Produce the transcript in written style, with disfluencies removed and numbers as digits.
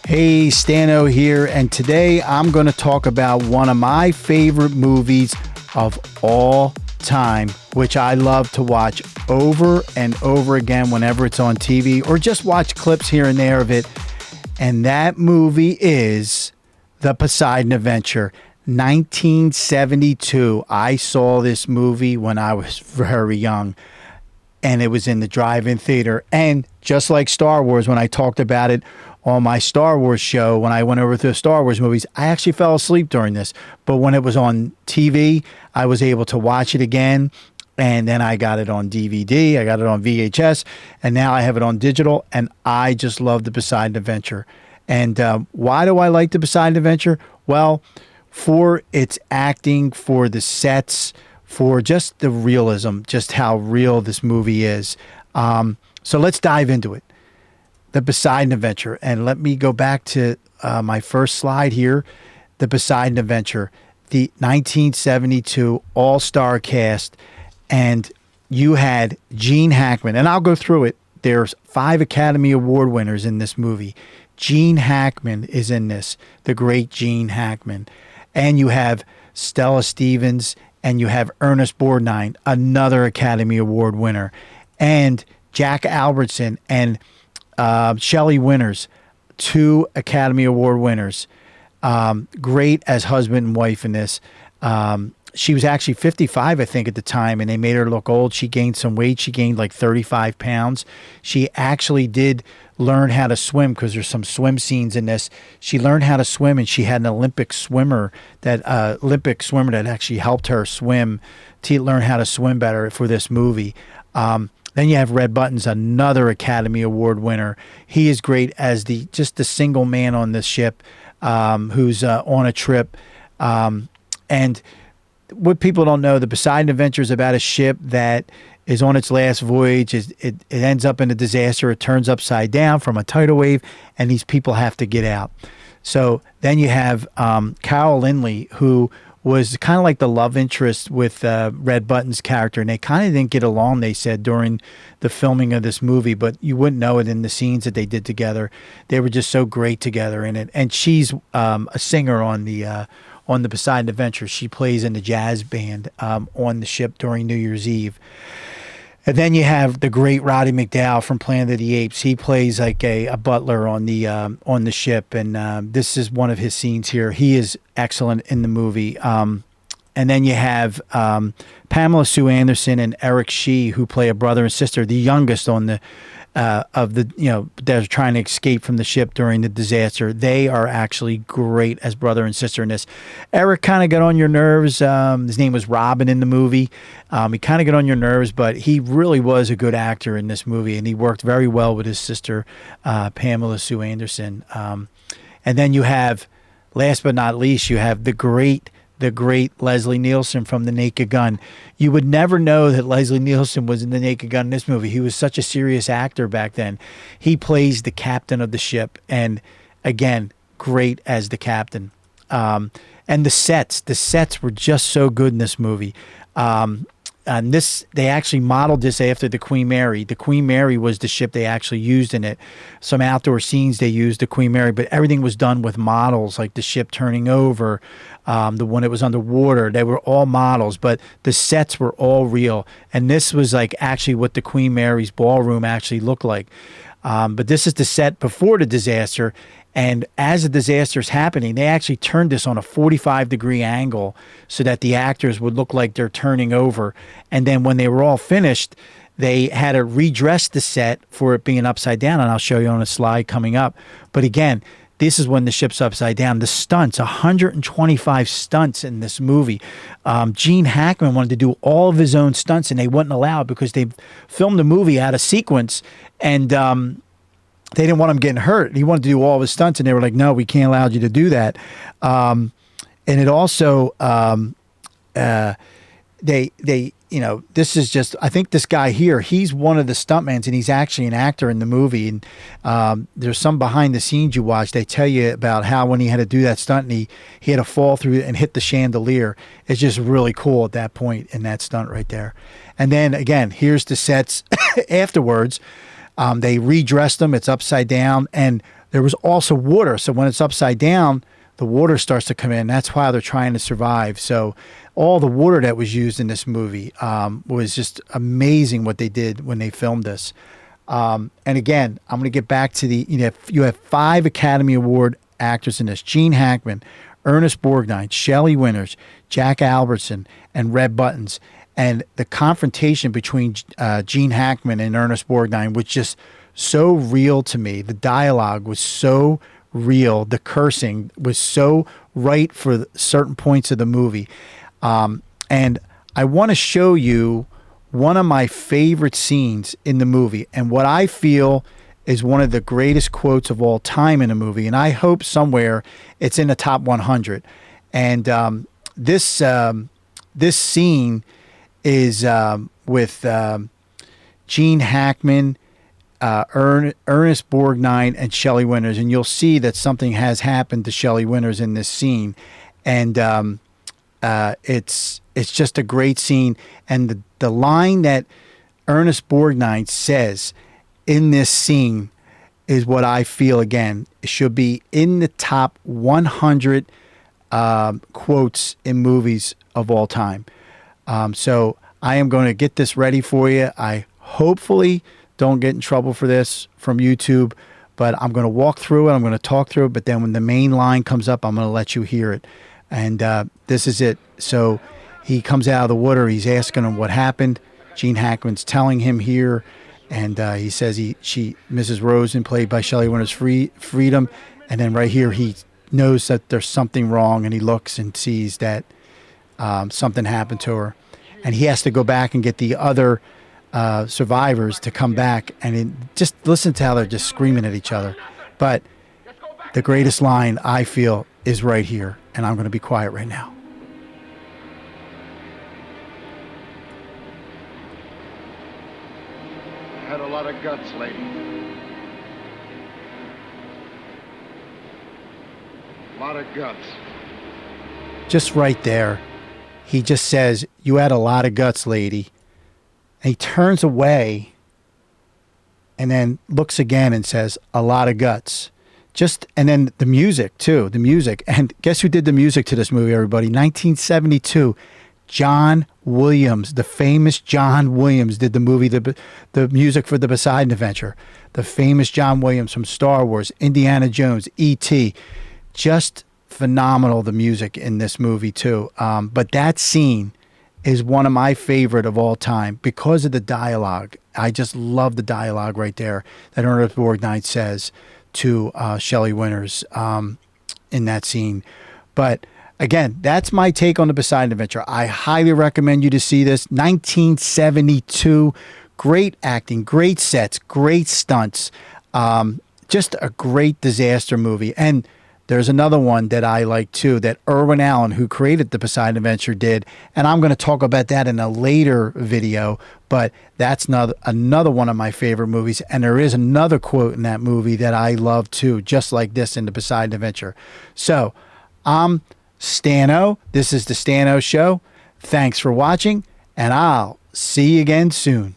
Hey, Stano here, and today I'm going to talk about one of my favorite movies of all time, which I love to watch over and over again whenever it's on TV or just watch clips here and there of it. And that movie is The Poseidon Adventure, 1972. I saw this movie when I was very young, and it was in the drive-in theater. And just like Star Wars, when I talked about it on my Star Wars show, when I went over through the Star Wars movies, I actually fell asleep during this. But when it was on TV, I was able to watch it again. And then I got it on DVD, I got it on VHS, and now I have it on digital. And I just love The Poseidon Adventure. And why do I like The Poseidon Adventure? Well, for its acting, for the sets, for just the realism, just how real this movie is. So let's dive into it. The Poseidon Adventure. And let me go back to my first slide here. The Poseidon Adventure, the 1972 all-star cast. And you had Gene Hackman. And I'll go through it. There's 5 Academy Award winners in this movie. Gene Hackman is in this, the great Gene Hackman. And you have Stella Stevens, and you have Ernest Borgnine, another Academy Award winner. And Jack Albertson and Shelley Winters, 2 Academy Award winners. Great as husband and wife in this. She was actually 55, I think, at the time, and they made her look old. She gained some weight. She gained like 35 pounds. She actually did learn how to swim because there's some swim scenes in this. She learned how to swim, and she had an Olympic swimmer that actually helped her swim to learn how to swim better for this movie. Then you have Red Buttons, another Academy Award winner. He is great as the single man on this ship who's on a trip. And what people don't know, the Poseidon Adventure is about a ship that is on its last voyage. It ends up in a disaster. It turns upside down from a tidal wave, and these people have to get out. So then you have Carol Lindley, who was kind of like the love interest with Red Button's character, and they kind of didn't get along, they said, during the filming of this movie, but you wouldn't know it in the scenes that they did together. They were just so great together in it. And she's a singer on the Poseidon Adventure. She plays in the jazz band on the ship during New Year's Eve. And then you have the great Roddy McDowall from Planet of the Apes. He plays like a butler on the ship, and this is one of his scenes here. He is excellent in the movie. And then you have Pamela Sue Anderson and Eric Shee, who play a brother and sister, the youngest on the they're trying to escape from the ship during the disaster. They are actually great as brother and sister in this. Eric kind of got on your nerves. His name was Robin in the movie. He kind of got on your nerves, but he really was a good actor in this movie, and he worked very well with his sister, Pamela Sue Anderson. And then you have, last but not least, you have the great Leslie Nielsen from The Naked Gun. You would never know that Leslie Nielsen was in The Naked Gun in this movie. He was such a serious actor back then. He plays the captain of the ship, and again, great as the captain. And the sets were just so good in this movie. And they actually modeled this after the Queen Mary. The Queen Mary was the ship they actually used in it. Some outdoor scenes they used the Queen Mary, but everything was done with models, like the ship turning over, the one that was underwater. They were all models, but the sets were all real. And this was like actually what the Queen Mary's ballroom actually looked like. But this is the set before the disaster. And as the disaster is happening, they actually turned this on a 45-degree angle so that the actors would look like they're turning over. And then when they were all finished, they had to redress the set for it being upside down. And I'll show you on a slide coming up. But again, this is when the ship's upside down. The stunts, 125 stunts in this movie. Gene Hackman wanted to do all of his own stunts, and they wouldn't allow it because they filmed the movie out of sequence, and they didn't want him getting hurt. He wanted to do all of his stunts, and they were like, no, we can't allow you to do that. And it also, this is just, I think this guy here, he's one of the stuntmans, and he's actually an actor in the movie. And there's some behind the scenes you watch. They tell you about how when he had to do that stunt, and he had to fall through and hit the chandelier. It's just really cool at that point in that stunt right there. And then again, here's the sets afterwards. They redressed them. It's upside down. And there was also water. So when it's upside down, the water starts to come in. That's why they're trying to survive. So all the water that was used in this movie was just amazing what they did when they filmed this. And again, I'm going to get back to you have 5 Academy Award actors in this: Gene Hackman, Ernest Borgnine, Shelley Winters, Jack Albertson, and Red Buttons. And the confrontation between Gene Hackman and Ernest Borgnine was just so real to me. The dialogue was so real. The cursing was so right for certain points of the movie. And I want to show you one of my favorite scenes in the movie, and what I feel is one of the greatest quotes of all time in a movie. And I hope somewhere it's in the top 100. And this scene is with Gene Hackman, Ernest Borgnine, and Shelley Winters, and you'll see that something has happened to Shelley Winters in this scene, and it's just a great scene. And the line that Ernest Borgnine says in this scene is what I feel, again, should be in the top 100 quotes in movies of all time. So I am going to get this ready for you. I hopefully don't get in trouble for this from YouTube, but I'm going to walk through it. I'm going to talk through it, but then when the main line comes up, I'm going to let you hear it. And this is it. So he comes out of the water. He's asking him what happened. Gene Hackman's telling him here, and he says Mrs. Rosen, played by Shelley Winters, freedom. And then right here, he knows that there's something wrong, and he looks and sees that something happened to her. And he has to go back and get the other survivors to come back, and just listen to how they're just screaming at each other. But the greatest line, I feel, is right here, and I'm going to be quiet right now. Had a lot of guts, lady. A lot of guts. Just right there, he just says, "You had a lot of guts, lady." And he turns away and then looks again and says, "A lot of guts." And then the music too, the music. And guess who did the music to this movie, everybody? 1972, John Williams, the famous John Williams did the movie, the music for the Poseidon Adventure. The famous John Williams from Star Wars, Indiana Jones, E.T. Just phenomenal, the music in this movie too. But that scene is one of my favorite of all time because of the dialogue. I just love the dialogue right there that Ernest Borgnine says to Shelley Winters in that scene. But again, that's my take on the Poseidon Adventure. I highly recommend you to see this. 1972, great acting, great sets, great stunts, just a great disaster movie. And there's another one that I like too, that Irwin Allen, who created the Poseidon Adventure, did. And I'm going to talk about that in a later video, but that's another one of my favorite movies. And there is another quote in that movie that I love too, just like this in the Poseidon Adventure. So I'm Stano. This is the Stano Show. Thanks for watching, and I'll see you again soon.